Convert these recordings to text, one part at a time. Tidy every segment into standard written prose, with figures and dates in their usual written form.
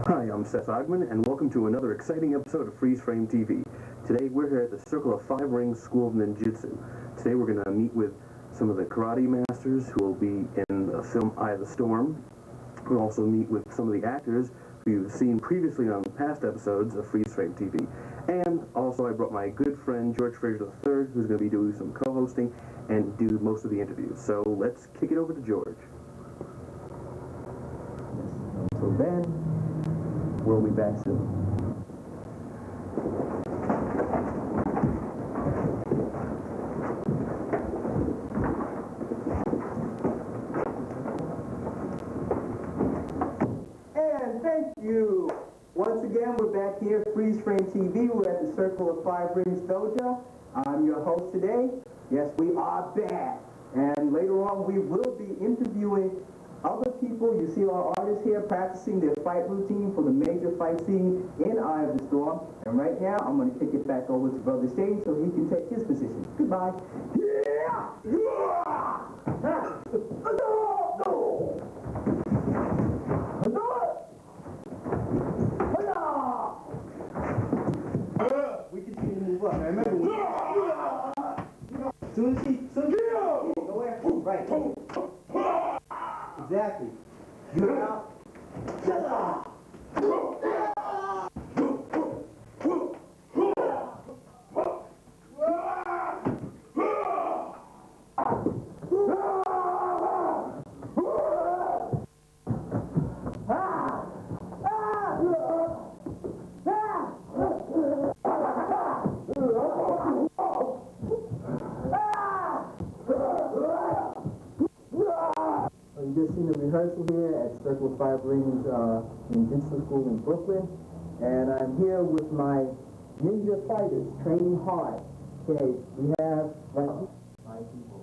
Hi, I'm Seth Ogman, and welcome to another exciting episode of Freeze Frame TV. Today we're here at the Circle of Five Rings School of Ninjutsu. Today we're going to meet with some of the karate masters who will be in the film Eye of the Storm. We'll also meet with some of the actors who you've seen previously on past episodes of Freeze Frame TV. And also I brought my good friend George Fraser III, who's going to be doing some co-hosting and do most of the interviews. So let's kick it over to George. So Ben, we'll be back soon. And thank you. Once again, we're back here at Freeze Frame TV. We're at the Circle of Five Rings Dojo. I'm your host today. Yes, we are back. And later on, we will be interviewing other people. You see our artists here practicing their fight routine for the major fight scene in Eye of the Storm. And right now, I'm going to kick it back over to Brother Shane so he can take his position. Goodbye. We can see you move up. Remember, soon as he go after you. Right. Exactly. You out. You just seen the rehearsal here at Circle of Five Rings Ninjutsu School in Brooklyn, and I'm here with my ninja fighters training hard. Okay, we have right here my people.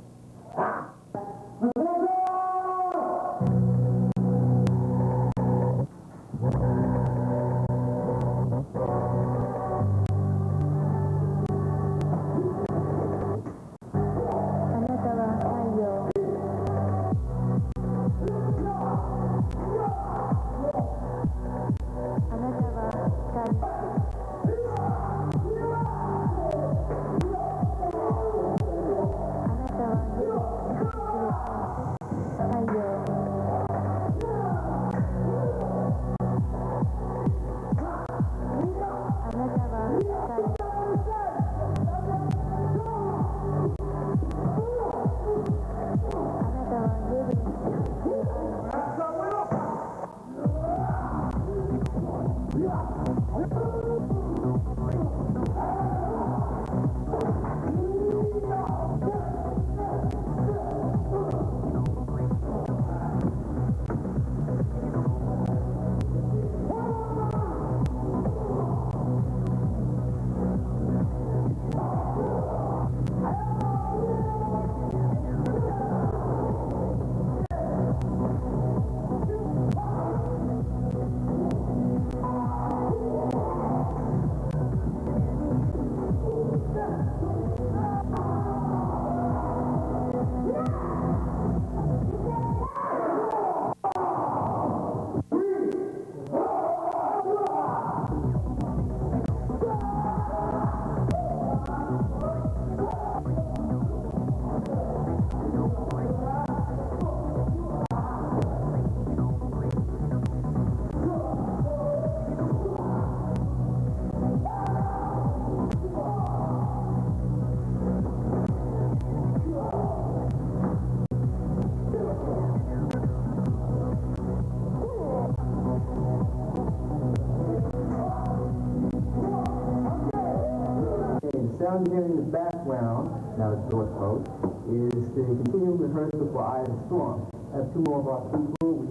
sound you're hearing in the background, now it's door closed, is the continuing rehearsal for Eye of the Storm. I have two more of our people. We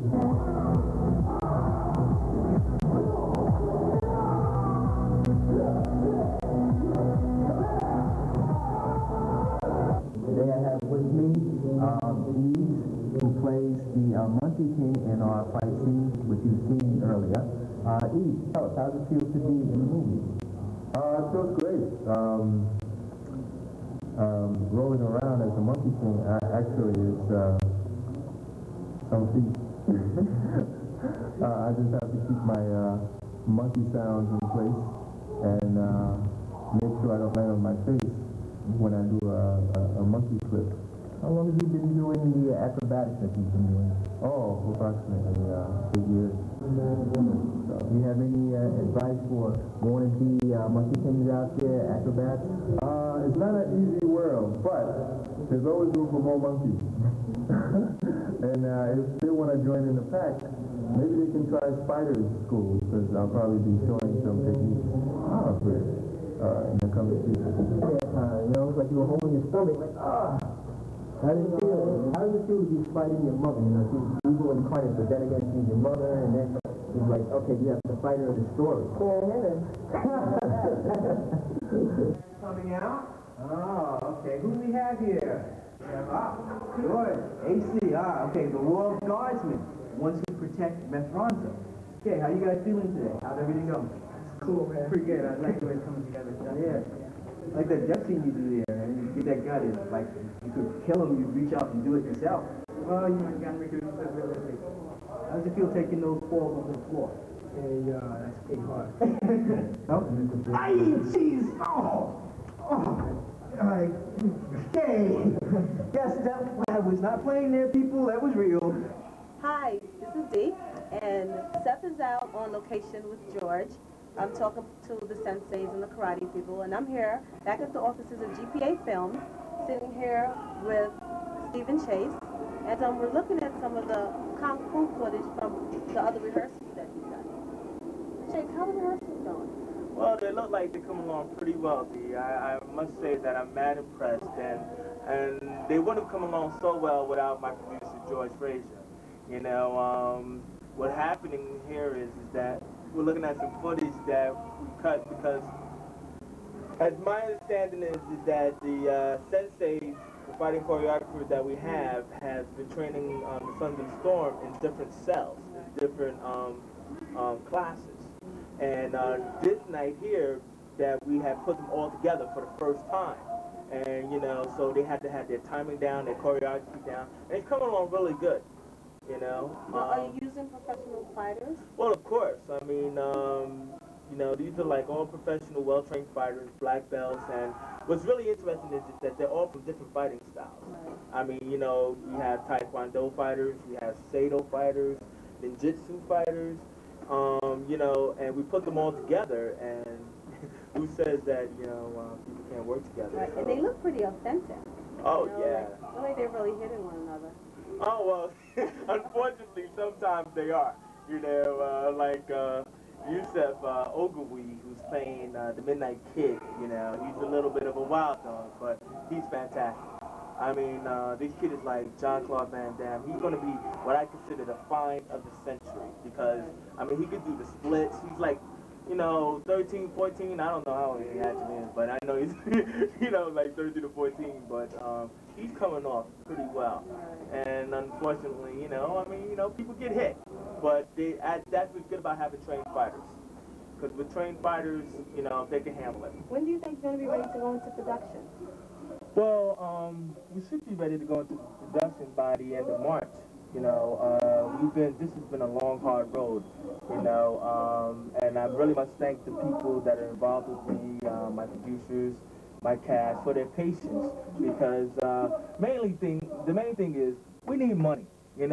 Today I have with me Eve, who plays the Monkey King in our fight scene, which you've seen earlier. Eve, tell us, how does it feel to be in the movie? It feels great. Rolling around as a Monkey King actually is some feat. I just have to keep my monkey sounds in place and make sure I don't land on my face when I do a monkey flip. How long have you been doing the acrobatics that you've been doing? Oh, approximately 8 years. So, do you have any advice for wannabe monkey kings out there, acrobats? It's not an easy world, but there's always room for more monkeys. And if they want to join in the pack, maybe they can try spiders school, because I'll probably be showing some techniques of it in the coming future. It's like you were holding your stomach, like, How does it feel? How does it feel to be fighting your mother? She's evil incarnate, but then again, she's your mother, and then it's like, okay, you have to fight her in the story. Coming out? Oh, okay. Who do we have here? Good. AC. Okay, the Royal Guardsman, ones who protect Methronza. Okay, how you guys feeling today? How's everything going? It's cool, man. Pretty good. I like the way it's coming together. Yeah. Like that death scene you do there, and you get that gut in. Like, you could kill him, you reach out and do it yourself. Well, you gotta make it realistic. How does it feel taking those falls on the floor? Yeah, that's pretty hard. No? Ay, jeez! Okay. Yes, that was not playing there, people. That was real. Hi, this is Dee, and Seth is out on location with George. I'm talking to the senseis and the karate people, and I'm here back at the offices of GPA Films, sitting here with Stephen Chase, and we're looking at some of the kung fu footage from the other rehearsals that you've done. Chase, how are the rehearsals going? Well, they look like they're coming along pretty well, Dee. I must say that I'm mad impressed, and they wouldn't have come along so well without my producer, George Frazier. What's happening here is that we're looking at some footage that we cut because, as my understanding is that the senseis, the fighting choreographers that we have been training the Sons of the Storm in different cells, in different classes. And this night here, that we have put them all together for the first time. And, so they had to have their timing down, their choreography down, and it's coming along really good. Now, are you using professional fighters? Well, of course. I mean, these are like all professional, well-trained fighters, black belts, and what's really interesting is that they're all from different fighting styles. Right. I mean, you have Taekwondo fighters, you have Seido fighters, ninjutsu fighters, and we put them all together, and who says that, people can't work together? Right. So. And they look pretty authentic. Oh, yeah. I feel like they're really hitting one another. Oh, well, unfortunately, sometimes they are. Like Yusef Ogilvy, who's playing the Midnight Kid, he's a little bit of a wild dog, but he's fantastic. I mean, this kid is like Jean-Claude Van Damme. He's going to be what I consider the find of the century because, I mean, he could do the splits. He's like, 13, 14, I don't know how old he actually is, but I know he's, like 13 or 14, but he's coming off pretty well. And unfortunately, people get hit, but that's what's good about having trained fighters. Because with trained fighters, they can handle it. When do you think you're going to be ready to go into production? Well, we should be ready to go into production by the end of March. This has been a long, hard road, and I really must thank the people that are involved with me, my producers, my cast, for their patience, because the main thing is we need money, and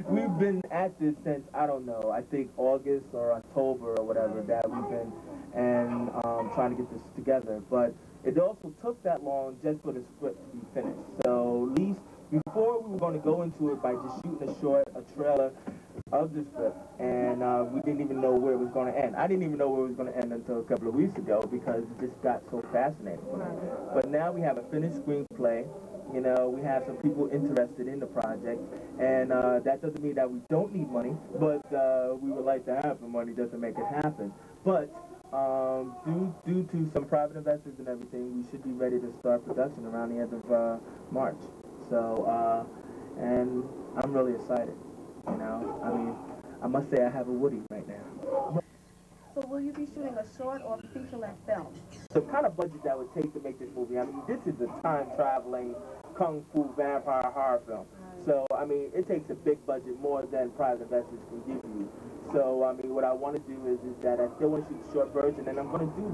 we've been at this since, I don't know, I think August or October or whatever that we've been trying to get this together, but it also took that long just for the script to be finished. So at least before we were going to go into it by just shooting a short, a trailer, of the script, and we didn't even know where it was going to end. I didn't even know where it was going to end until a couple of weeks ago because it just got so fascinating. But now we have a finished screenplay. You know, we have some people interested in the project, and that doesn't mean that we don't need money, but we would like to have the money just to make it happen. But due to some private investors and everything, we should be ready to start production around the end of March. So, and I'm really excited. You know, I mean, I must say I have a Woody right now. So will you be shooting a short or feature-length film? The kind of budget that would take to make this movie, I mean, this is a time-traveling kung fu vampire horror film. So, I mean, it takes a big budget more than private investors can give you. So, I mean, what I want to do is that I still want to shoot a short version, and I'm going to do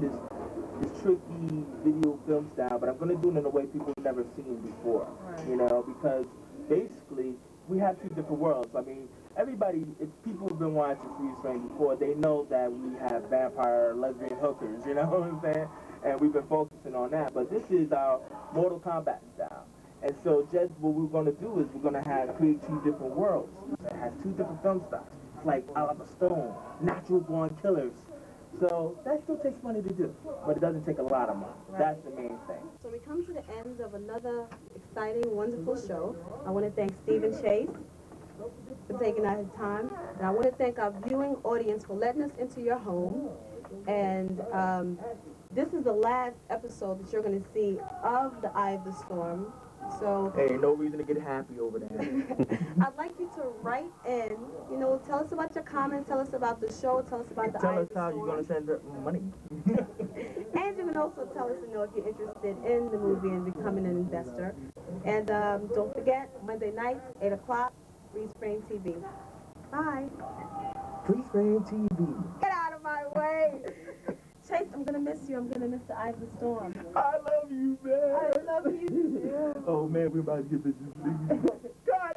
this tricky video film style, but I'm going to do it in a way people have never seen before, you know, because basically we have two different worlds. I mean, everybody, if people have been watching Freeze Frame before, they know that we have vampire lesbian hookers, you know what I'm saying? And we've been focusing on that, but this is our Mortal Kombat style. And so just what we're going to do is we're going to create two different worlds. It has two different film styles. It's like Oliver Stone, natural born killers. So that still takes money to do, but it doesn't take a lot of money. That's the main thing. So we come to the end of another exciting, wonderful show. I want to thank Stephen Chase for taking out his time. And I want to thank our viewing audience for letting us into your home. And this is the last episode that you're going to see of The Eye of the Storm. So, hey, no reason to get happy over there. I'd like you to write in, you know, tell us about your comments, tell us about the show, tell us about The Eye of the Storm. Tell us how you're going to send the money. And you can also tell us, you know, if you're interested in the movie and becoming an investor. And don't forget, Monday nights, 8 o'clock, Freeze Frame TV. Bye. Freeze Frame TV. Get out of my way. Chase, I'm going to miss you. I'm going to miss The Eye of the Storm. I love you, man. I love you too. Oh, man, we're about to get business. God.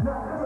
Yeah.